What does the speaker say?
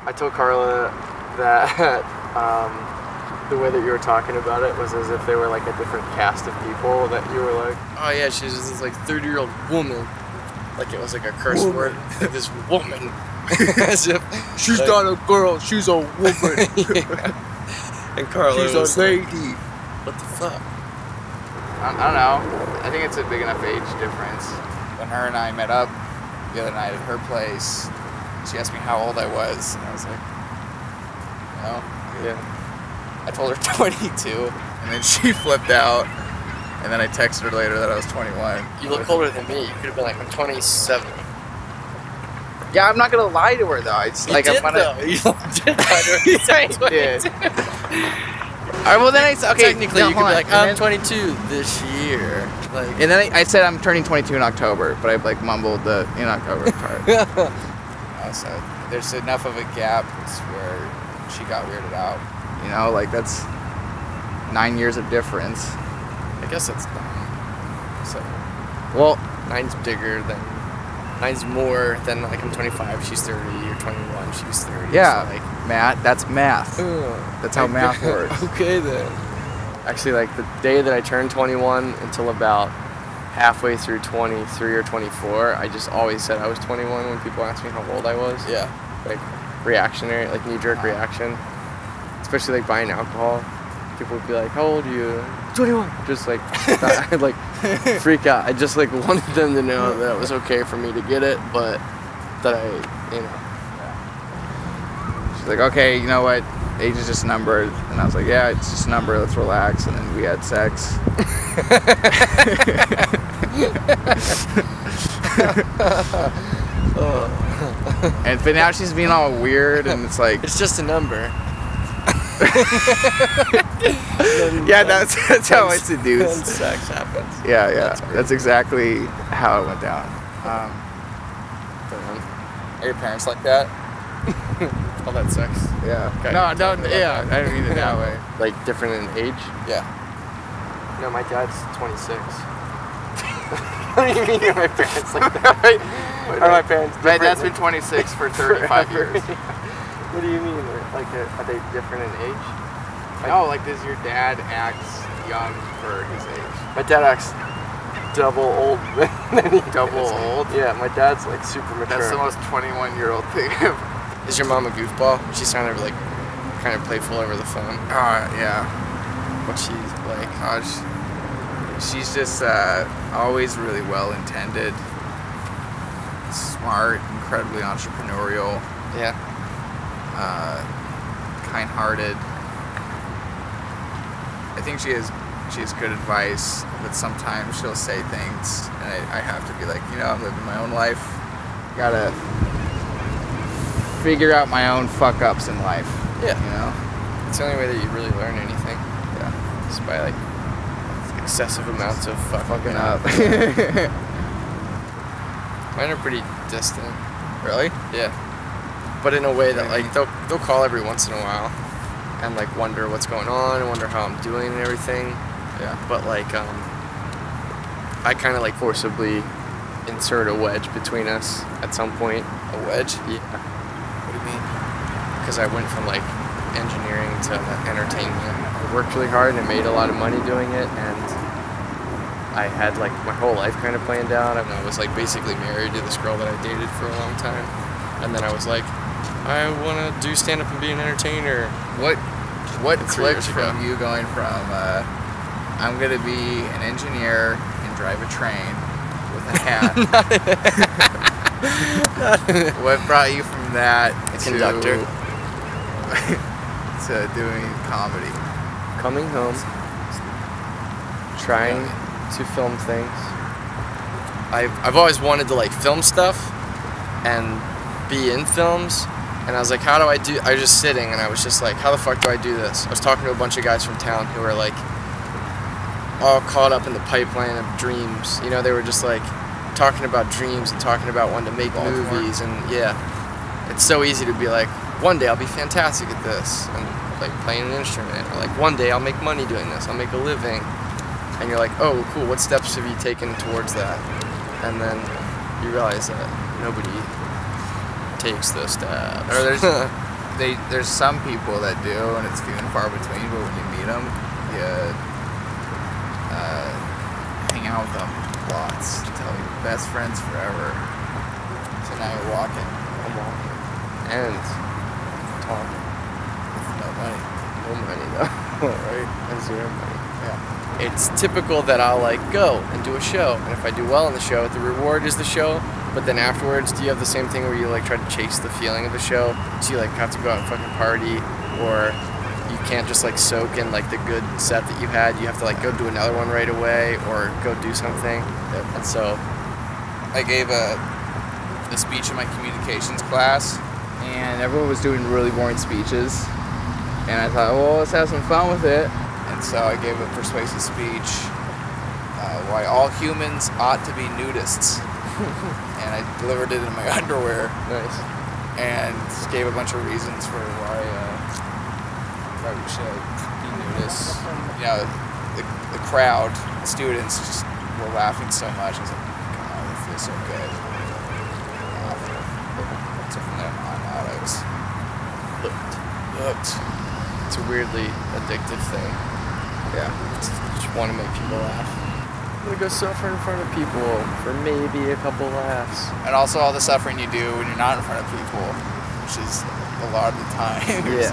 I told Carla that the way that you were talking about it was as if they were like a different cast of people that you were like, oh yeah, she's this like 30-year-old woman. Like it was like a curse word. Like this woman. As if she's like, not a girl, she's a woman. And Carla she's was a lady. Like, what the fuck? I don't know. I think it's a big enough age difference. When her and I met up the other night at her place, she asked me how old I was, and I was like, Yeah. I told her 22, and then she flipped out, and then I texted her later that I was 21. You look older than me. You could have been like, I'm 27. Yeah, I'm not gonna lie to her though. It's like I'm gonna. You did lie to her. Yeah. Alright, well then I said, okay, technically you could be like, I'm 22 this year. Like, and then I said I'm turning 22 in October, but I like mumbled the in October part. So there's enough of a gap where she got weirded out. You know, like that's 9 years of difference. I guess that's 9. So, well, 9's bigger than, 9's more than like I'm 25, she's 30, you're 21, she's 30. Yeah, so like, Matt, that's math. That's how math works. Okay then. Actually, like the day that I turned 21 until about halfway through 23 or 24, I just always said I was 21 when people asked me how old I was. Yeah. Like reactionary, like knee-jerk reaction. Especially like buying alcohol. People would be like, how old are you? 21. Just like, I'd like freak out. I just like wanted them to know that it was okay for me to get it, but that I, you know. She's like, okay, you know what? Age is just a number. And I was like, yeah, it's just a number. Let's relax. And then we had sex. And but now she's being all weird, and it's like, it's just a number. yeah, that's how it's seduced. Sex happens. Yeah, that's exactly how it went down. Are your parents like that? All that sex. Yeah. Okay. No, yeah, I didn't mean it that way. Like different in age? Yeah. No, my dad's 26. What do you mean my parents like that? Right? Are my parents different? My dad's been 26 for 35 years. What do you mean? Like, are they different in age? No, like does your dad acts young for his age? My dad acts double old than he Double is. old? Yeah, my dad's like super mature. That's the most 21-year-old thing. Is your mom a goofball? She's kind of like, kind of playful over the phone. Yeah. What she's like? She's just always really well-intended, smart, incredibly entrepreneurial. Yeah. Kind-hearted. I think she has good advice, but sometimes she'll say things, and I have to be like, you know, I'm living my own life. Gotta figure out my own fuck-ups in life. Yeah. You know? It's the only way that you really learn anything. Yeah. Just by like excessive amounts of Fucking up. Mine are pretty distant. Really? Yeah. But in a way that like they'll call every once in a while and like wonder what's going on and wonder how I'm doing and everything. Yeah. But like I kind of like forcibly insert a wedge between us at some point. A wedge? Yeah. What do you mean? Because I went from like engineering to entertainment. I worked really hard and I made a lot of money doing it, and I had like my whole life kind of planned out, and I was like basically married to this girl that I dated for a long time. And then I was like, I want to do stand-up and be an entertainer. What clicked years ago. from you going from I'm gonna be an engineer and drive a train with a hat? What brought you from that Conductor. to doing comedy? Coming home, trying to film things. I've always wanted to like film stuff and be in films, and I was like, how do I do? I was just sitting and I was just like, how the fuck do I do this? I was talking to a bunch of guys from town who were like all caught up in the pipeline of dreams. You know, they were just like talking about dreams and talking about wanting to make movies, and yeah, it's so easy to be like, one day I'll be fantastic at this and like playing an instrument, or like one day I'll make money doing this, I'll make a living. And you're like, oh cool, what steps have you taken towards that? And then you realize that nobody takes those steps. Or there's some people that do, and it's few and far between. But when you meet them, you hang out with them lots until you're best friends forever. So now you're walking. I'm walking. And talking. No money. No money though. Right? And zero money. Yeah. It's typical that I'll like go and do a show, and if I do well in the show, the reward is the show. But then afterwards, do you have the same thing where you like try to chase the feeling of the show? So you like have to go out and fucking party, or you can't just like soak in like the good set that you had. You have to like go do another one right away, or go do something. And so, I gave a speech in my communications class, and everyone was doing really boring speeches. And I thought, well, let's have some fun with it. And so I gave a persuasive speech, why all humans ought to be nudists. And I delivered it in my underwear. Nice. And just gave a bunch of reasons for why we should be nudists. You know, the crowd, the students, just were laughing so much. I was like, God, it feels so good. So from then on out, I was hooked. it's a weirdly addictive thing. Yeah. Just want to make people laugh. I'm gonna go suffer in front of people for maybe a couple laughs. And also all the suffering you do when you're not in front of people, which is a lot of the time. Yeah.